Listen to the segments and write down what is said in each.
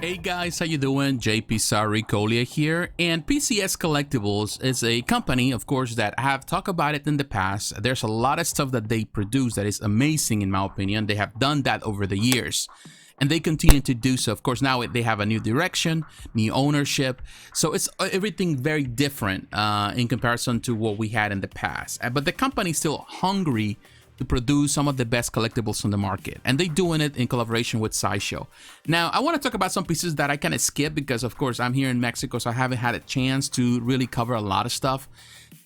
Hey guys, how you doing? jpsarrireviews here, and PCS Collectibles is a company, of course, that I have talked about it in the past. There's a lot of stuff that they produce that is amazing in my opinion. They have done that over the years, and they continue to do so. Of course, now they have a new direction, new ownership, so it's everything very different in comparison to what we had in the past. But the company is still hungry to produce some of the best collectibles on the market, and they're doing it in collaboration with Sideshow. Now, I want to talk about some pieces that I kind of skip because, of course, I'm here in Mexico, so I haven't had a chance to really cover a lot of stuff,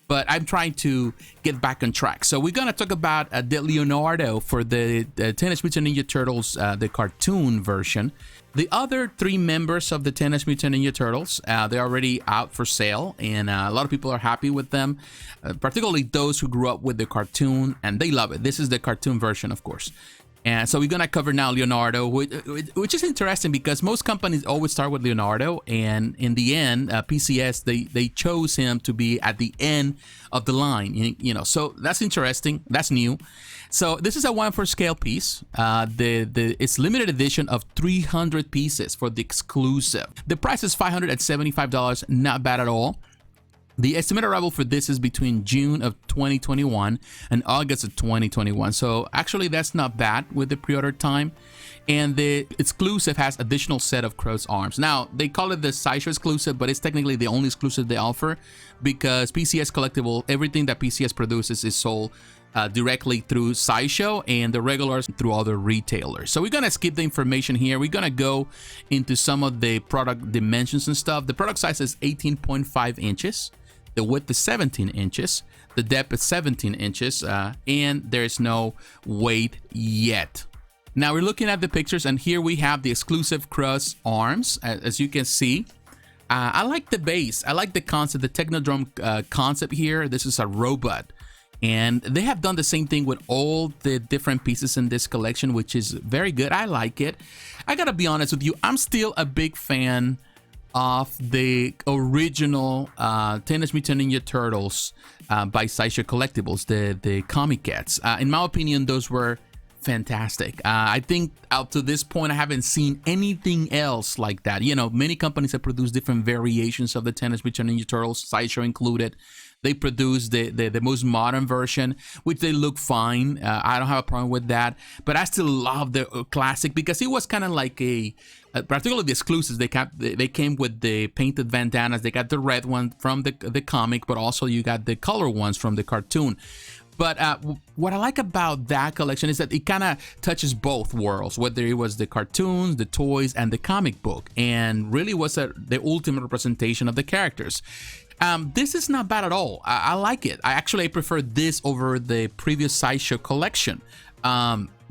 but I'm trying to get back on track. So we're gonna talk about the Leonardo for the Teenage Mutant Ninja Turtles, the cartoon version. The other three members of the Teenage Mutant Ninja Turtles, they're already out for sale, and a lot of people are happy with them, particularly those who grew up with the cartoon, and they love it. This is the cartoon version, of course. And so we're gonna cover now Leonardo, which is interesting because most companies always start with Leonardo, and in the end, PCS, they chose him to be at the end of the line, you know. So that's interesting. That's new. So this is a 1/4 scale piece. It's limited edition of 300 pieces for the exclusive. The price is $575, not bad at all. The estimated arrival for this is between June of 2021 and August of 2021. So actually that's not bad with the pre-order time. And the exclusive has additional set of crow's arms. Now, they call it the Sideshow exclusive, but it's technically the only exclusive they offer because PCS Collectible, everything that PCS produces is sold directly through Sideshow, and the regulars through other retailers. So we're gonna skip the information here. We're gonna go into some of the product dimensions and stuff. The product size is 18.5 inches. The width is 17 inches. The depth is 17 inches, and there's no weight yet. Now we're looking at the pictures, and here we have the exclusive cross arms, as you can see. I like the base. I like the concept, the Technodrome concept here. This is a robot, and they have done the same thing with all the different pieces in this collection, which is very good. I like it. I gotta be honest with you, I'm still a big fan of the original Teenage Mutant Ninja Turtles by Sideshow Collectibles, the comic cats. In my opinion, those were fantastic. I think up to this point I haven't seen anything else like that. You know, many companies have produced different variations of the Teenage Mutant Ninja Turtles, Sideshow included. They produced the most modern version, which they look fine. I don't have a problem with that, but I still love the classic because it was kind of like particularly the exclusives. They came with the painted bandanas. They got the red one from the comic, but also you got the color ones from the cartoon. But what I like about that collection is that it kind of touches both worlds, whether it was the cartoons, the toys, and the comic book, and really was the ultimate representation of the characters. This is not bad at all. I like it. I actually prefer this over the previous Sideshow collection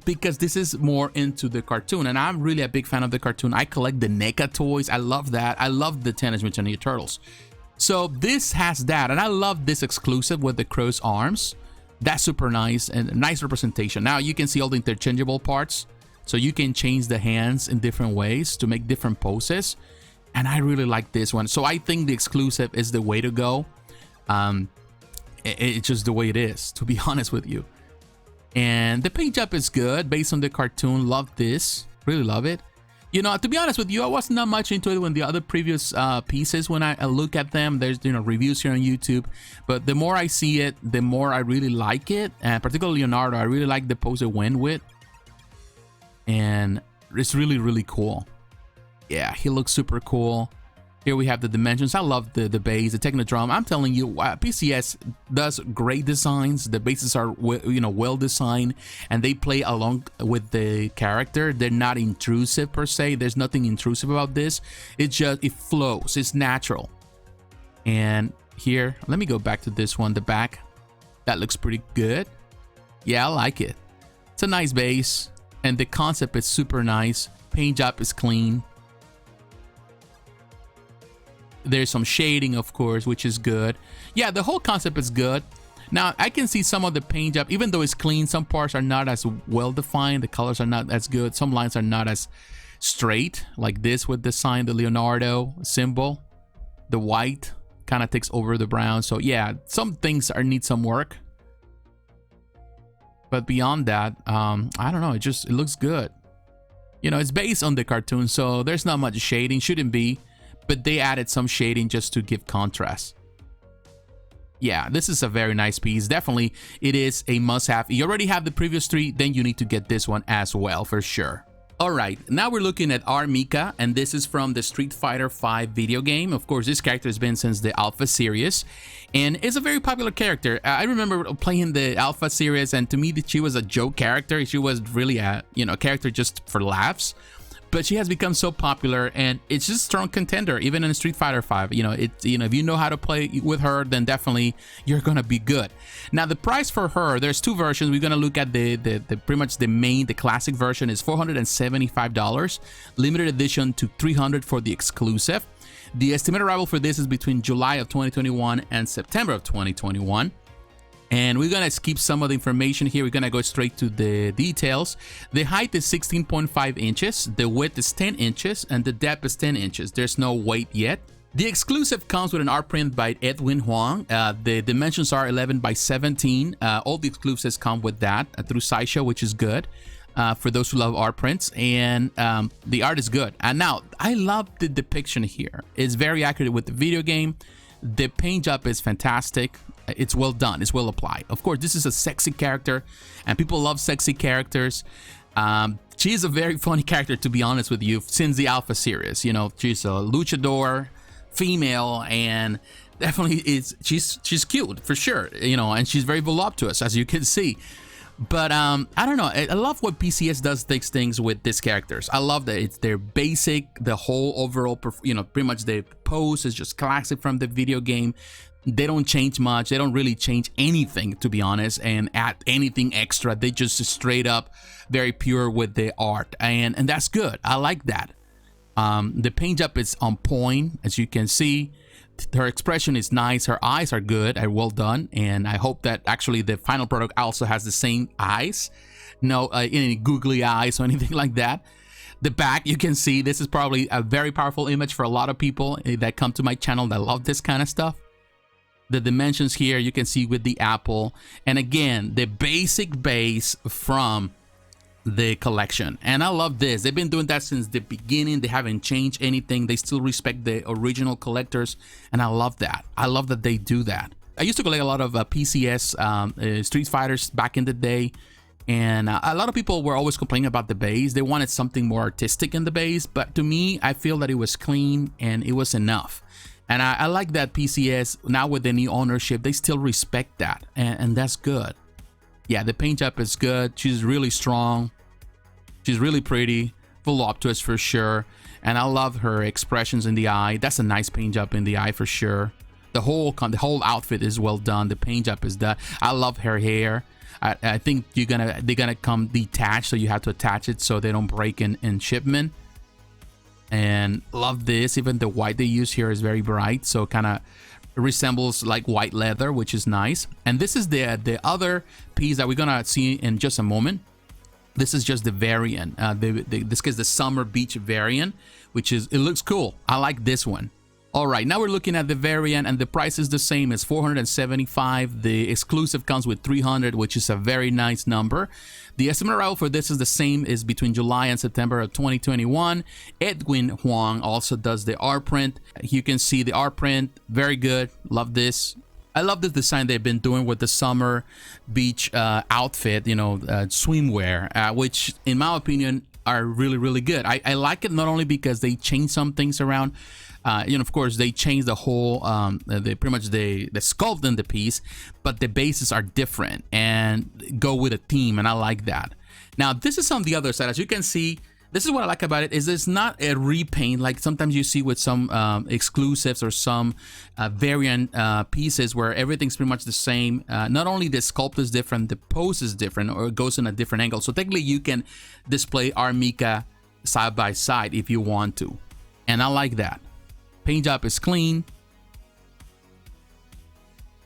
because this is more into the cartoon, and I'm really a big fan of the cartoon. I collect the NECA toys. I love that. I love the Teenage Mutant Ninja Turtles. So this has that, and I love this exclusive with the crow's arms. That's super nice and nice representation. Now you can see all the interchangeable parts, so you can change the hands in different ways to make different poses. And I really like this one. So I think the exclusive is the way to go. It's just the way it is, to be honest with you. And the paint job is good based on the cartoon. Love this. Really love it. You know, to be honest with you, I wasn't that much into it when the other previous pieces, when I look at them. There's, you know, reviews here on YouTube. But the more I see it, the more I really like it. And particularly Leonardo, I really like the pose it went with. And it's really, really cool. Yeah, he looks super cool. Here we have the dimensions. I love the base, the Technodrome. I'm telling you, PCS does great designs. The bases are, you know, well designed, and they play along with the character. They're not intrusive per se. There's nothing intrusive about this. It flows. It's natural. And here, let me go back to this one, the back. That looks pretty good. Yeah, I like it. It's a nice base, and the concept is super nice. Paint job is clean. There's some shading, of course, which is good. Yeah, the whole concept is good. Now, I can see some of the paint job, even though it's clean, some parts are not as well defined. The colors are not as good. Some lines are not as straight, like this with the sign, the Leonardo symbol. The white kind of takes over the brown. So yeah, some things need some work. But beyond that, I don't know. It looks good. You know, it's based on the cartoon, so there's not much shading, shouldn't be, but they added some shading just to give contrast. Yeah, this is a very nice piece. Definitely, it is a must-have. You already have the previous 3, then you need to get this one as well, for sure. All right, now we're looking at our Mika, and this is from the Street Fighter V video game. Of course, this character has been since the Alpha series, and is a very popular character. I remember playing the Alpha series, and to me, she was a joke character. She was really a, you know, character just for laughs. But she has become so popular, and it's just a strong contender, even in Street Fighter V. You know, if you know how to play with her, then definitely you're gonna be good. Now, the price for her, there's 2 versions. We're gonna look at the pretty much the classic version is $475, limited edition to $300 for the exclusive. The estimated arrival for this is between July of 2021 and September of 2021. And we're gonna skip some of the information here. We're gonna go straight to the details. The height is 16.5 inches, the width is 10 inches, and the depth is 10 inches. There's no weight yet. The exclusive comes with an art print by Edwin Huang. The dimensions are 11 by 17. All the exclusives come with that through Sideshow, which is good for those who love art prints. And the art is good. And now, I love the depiction here. It's very accurate with the video game. The paint job is fantastic. It's well done. It's well applied. Of course, this is a sexy character, and people love sexy characters. She is a very funny character, to be honest with you, since the Alpha series. You know, she's a luchador, female, and definitely she's cute for sure. You know, and she's very voluptuous, as you can see. But I don't know. I love what PCS does these things with these characters. I love that it's their basic, the whole overall, you know, pretty much the pose is just classic from the video game. They don't change much. They don't really change anything, to be honest, and add anything extra. They just straight up very pure with the art, and that's good. I like that. The paint job is on point, as you can see. Her expression is nice. Her eyes are good, are well done, and I hope that actually the final product also has the same eyes. No any googly eyes or anything like that. The back, you can see this is probably a very powerful image for a lot of people that come to my channel that love this kind of stuff. The dimensions here you can see with the apple, and again the basic base from the collection, and I love this. They've been doing that since the beginning. They haven't changed anything. They still respect the original collectors, and I love that. I love that they do that. I used to collect a lot of PCS Street Fighters back in the day, and a lot of people were always complaining about the base. They wanted something more artistic in the base, but to me, I feel that it was clean and it was enough. And I like that PCS, now with the new ownership, they still respect that, and that's good. Yeah, the paint job is good. She's really strong. She's really pretty, voluptuous for sure. And I love her expressions in the eye. That's a nice paint job in the eye for sure. The whole outfit is well done. The paint job is done. I love her hair. I think they're gonna come detached, so you have to attach it so they don't break in shipment. And love this. Even the white they use here is very bright, so kind of resembles like white leather, which is nice. And this is the other piece that we're gonna see in just a moment. This is just the variant. This is the Summer Beach variant, which is, it looks cool. I like this one. All right, now we're looking at the variant, and the price is the same as $475. The exclusive comes with $300, which is a very nice number. The estimated arrival for this is the same, is between July and September of 2021. Edwin Huang also does the art print. You can see the art print, very good. Love this. I love the design they've been doing with the Summer Beach outfit, you know, swimwear, which in my opinion are really, really good. I like it not only because they changed some things around. You know, of course, they changed the whole, pretty much the sculpt in the piece, but the bases are different and go with a theme, and I like that. Now, this is on the other side. As you can see, this is what I like about it, is it's not a repaint like sometimes you see with some exclusives or some variant pieces where everything's pretty much the same. Not only the sculpt is different, the pose is different, or it goes in a different angle. So technically, you can display our Mika side by side if you want to, and I like that. Paint job is clean.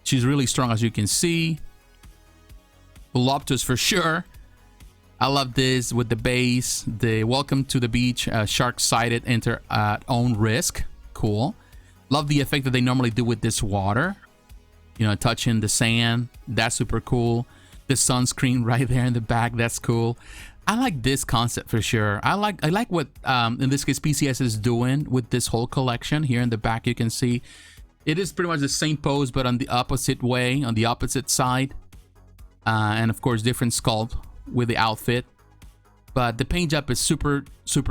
She's really strong, as you can see. Voluptuous for sure. I love this with the base. The welcome to the beach, shark-sided, enter at own risk. Cool. Love the effect that they normally do with this water. You know, touching the sand. That's super cool. The sunscreen right there in the back. That's cool. I like this concept for sure. I like what in this case PCS is doing with this whole collection. Here in the back you can see it is pretty much the same pose but on the opposite way, on the opposite side, and of course different sculpt with the outfit. But the paint job is super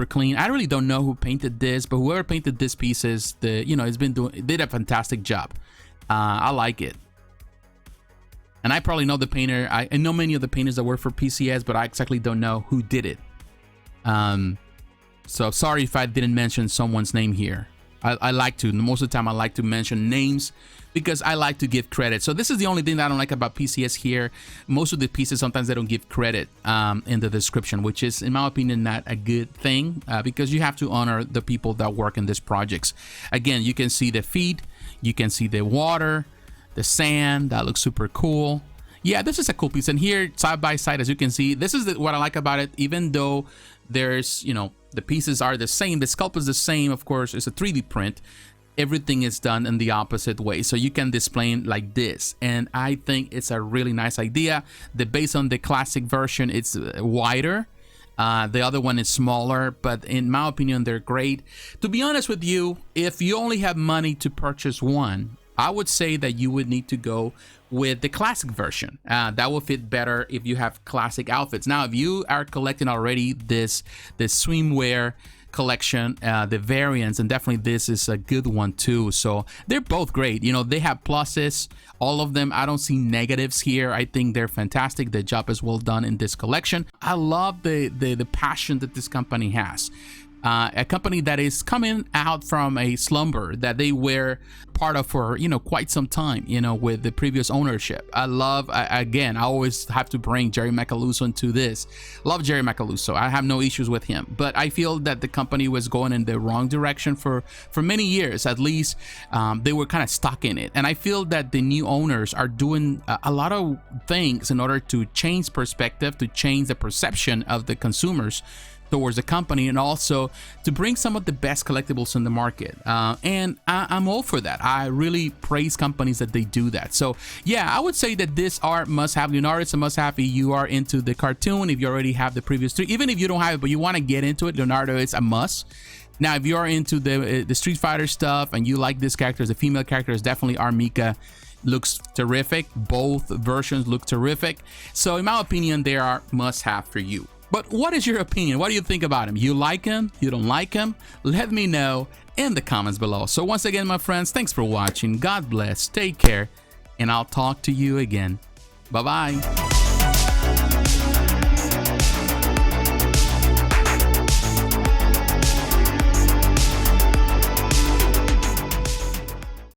clean. I really don't know who painted this, but whoever painted this piece is did a fantastic job. I like it. And I probably know the painter. I know many of the painters that work for PCS, but I exactly don't know who did it. So sorry if I didn't mention someone's name here. I like to. Most of the time I like to mention names because I like to give credit. So this is the only thing that I don't like about PCS here. Most of the pieces, sometimes they don't give credit in the description, which is, in my opinion, not a good thing because you have to honor the people that work in these projects. Again, you can see the feet, you can see the water, the sand. That looks super cool. Yeah, this is a cool piece. And here, side by side, as you can see, this is what I like about it. Even though there's, the pieces are the same, the sculpt is the same, of course, it's a 3D print. Everything is done in the opposite way. So you can display it like this. And I think it's a really nice idea. Based on the classic version, it's wider. The other one is smaller, but in my opinion, they're great. To be honest with you, if you only have money to purchase one, I would say that you would need to go with the classic version. That will fit better if you have classic outfits. Now, if you are collecting already this swimwear collection, the variants, and definitely this is a good one too. So they're both great. They have pluses, all of them. I don't see negatives here. I think they're fantastic. The job is well done in this collection. I love the passion that this company has. A company that is coming out from a slumber that they were part of for quite some time, with the previous ownership. I love, again, I always have to bring Jerry Macaluso into this. Love Jerry Macaluso. I have no issues with him, but I feel that the company was going in the wrong direction for many years. At least they were kind of stuck in it, and I feel that the new owners are doing a lot of things in order to change perspective, to change the perception of the consumers towards the company, and also to bring some of the best collectibles in the market. And I'm all for that. I really praise companies that they do that. So yeah, I would say that this art must have. Leonardo, it's a must have if you are into the cartoon, if you already have the previous three. Even if you don't have it but you want to get into it, Leonardo is a must. Now, if you are into the Street Fighter stuff and you like this character, the female character is definitely our Mika. Looks terrific. Both versions look terrific. So in my opinion, they are must have for you. But what is your opinion? What do you think about him? You like him? You don't like him? Let me know in the comments below. So once again, my friends, thanks for watching. God bless. Take care. And I'll talk to you again. Bye-bye.